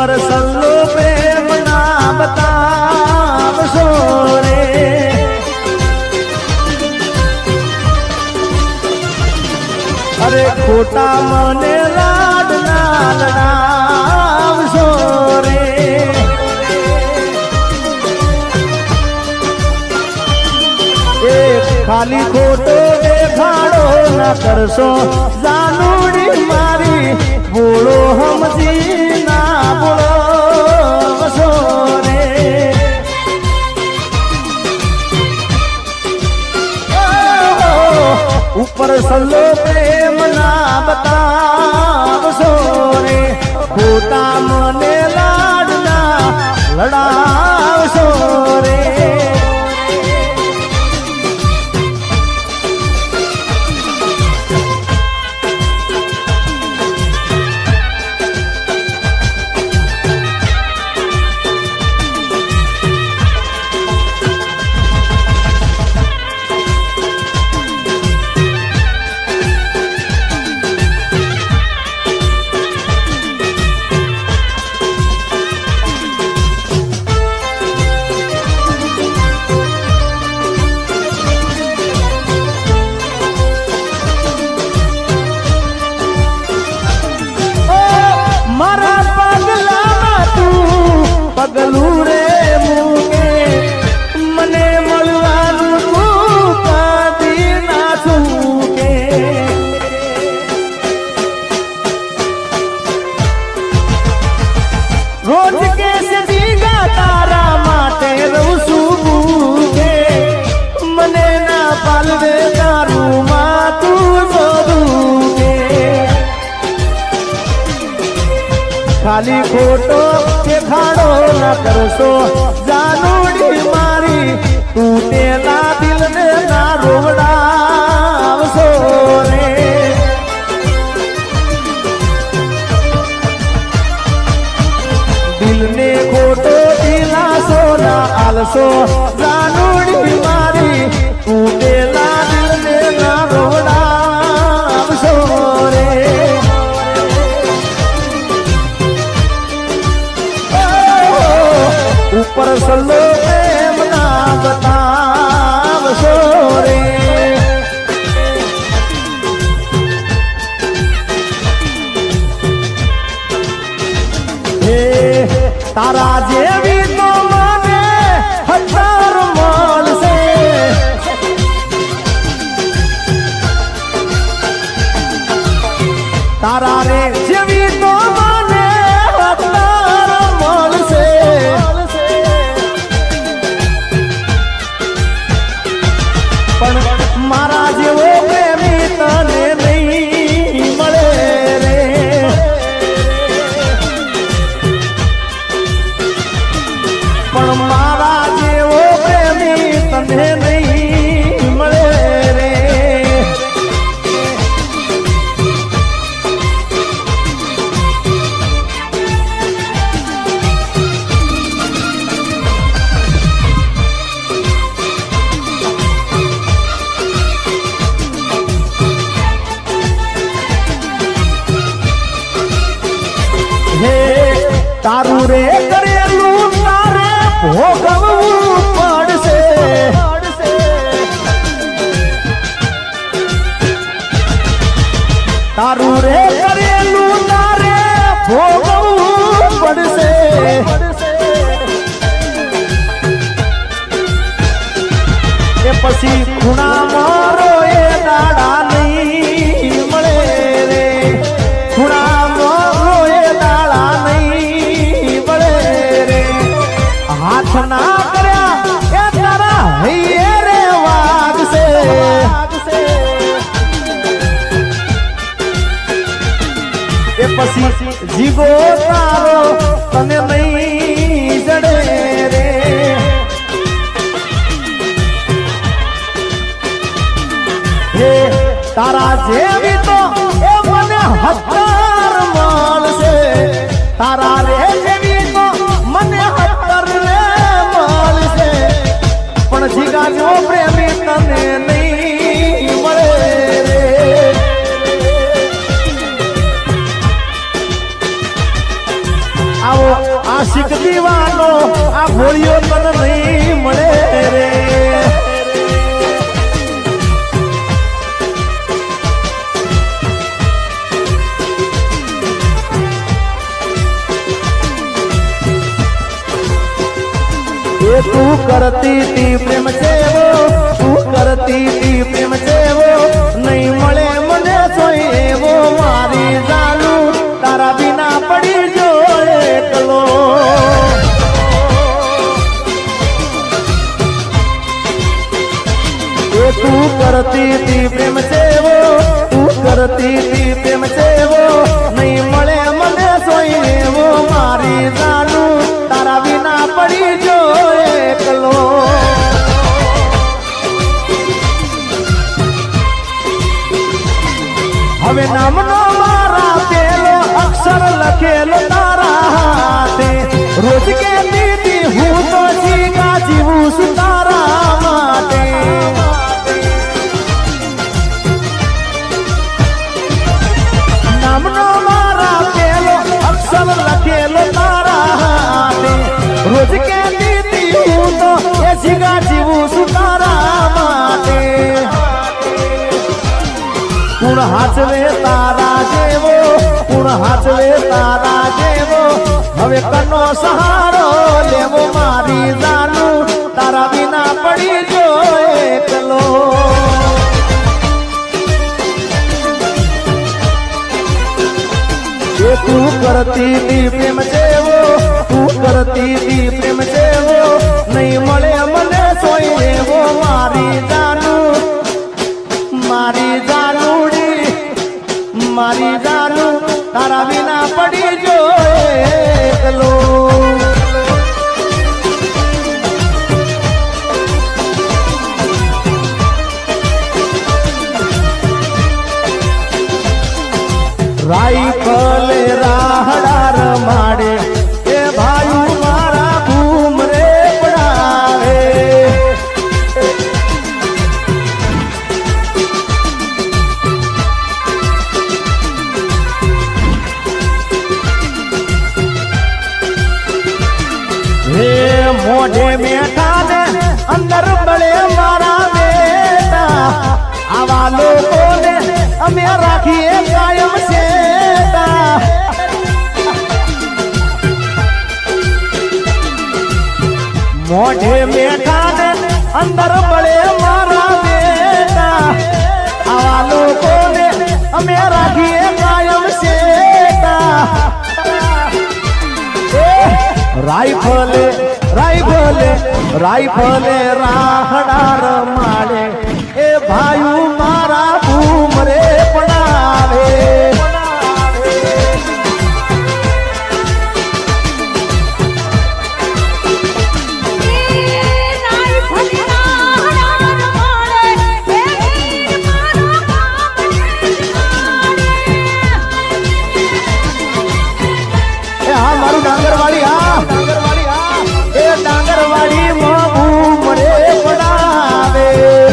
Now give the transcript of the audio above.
ઉપર સલ્લો પ્રેમ ના બતાવશો રે અરે ખોટા મને લાડ ના લડાવશો રે એ ખાલી ખોટો દેખાડો ના કરશો જાનુડી મારી બોલો હમજી ના બોલો વસો રે ઉપર સલ્લો પ્રેમ ના બતાવશો રે ખોટા મને લાડ ના લડાવશો રે પગલું રે મૂકે મને મળવાનું તું કદી ના છૂકે રોજ કેસ દીગા તારા માટે રહું છું ભૂકે મને ના પાલવે તારું માં તું જોડું કે ખાલી ખોટો દેખાડો ના કરશો જાનુડી મારી તૂટેલા દિલને ના રોવડાવશો રે દિલને ખોટો દિલાસો ના આલશો જાનુડી મારી તૂટેલા દિલને ના રોવડાવશો રે ઉપર સલ્લો પ્રેમ ના બતાવશો રે હે તારા જેવી તો મને હજાર મળશે તારા રે જેવી તો મને હજાર મળશે પણ મારા જેવો પ્રેમી તને નહીં મળે રે પણ મારા જેવો પ્રેમી તને નહીં મળે રે તારું રે કરેલું તારે ભોગવવું પડશે તારું રે કરેલું તારે ભોગવવું પડશે એ પછી ખૂણા મારો એ દાડા નહીં મળે રે ખૂણા મારો એ દાડા નહીં મળે રે હાથ ના કર્યા એ તારા હૈયે રે વાગશે એ પછી જીગો તારો તને નહીં જડે રે હે તારા જેવી તો એ મને હજાર મળશે તારા રે જેવી તો મને હજાર રે મળશે પણ જીગા જો પ્રેમી તને નહીં મળે રે આવો આશિક દીવાનો આ ભોળિયો તને નહીં મળે રે તું કરતી તી પ્રેમ જેવો તું કરતી તી પ્રેમ જેવો નહીં મળે મને સોય એવો મારી જાનું તારા વિના પડી જો એકલો તું કરતી તી પ્રેમ જેવો તું કરતી તી પ્રેમ જેવો નહીં મળે મને સોય એવો મારી જાનું તારા વિના પડી જો એકલો હવે નામનો મારા પેલો અક્ષર લખેલો તારા હાથે રોજ કે દીદી હું તો જીગા જીવું છું તારા માટે નામનો મારા પેલો અક્ષર લખેલો તારા હાથે રોજ કે હું તો એ જીગા જીવું છું તારા માટે કુણ હાચવે તારા જેવો કુણ હાચવે તારા જેવો હવે કનો સહારો લેવો મારી જાનું તારા વિના પડી જો એકલો તું કરતી તી પ્રેમ જેવો તું કરતી તી પ્રેમ જેવો નહીં મળે મને સોય એવો મારી જાનું મારી જાનુડી મારી જાનું તારા વિના પડી જો એકલો રાઈફલે રાહડાર માડે એ ભાઈ મારા ભૂમ રે પડાવે હે મોઢે બેઠા ને અંદર બળે મારા બેટા આવા લોકોને અમે રાખીએ કાયમ છે મોઢે બેઠા ને અંદર બળે મારા બેટા આવા લોકોને અમે રાખીએ કાયમ શેટા રાઈફલે રાઈફલે રાઈફલે રાહડાર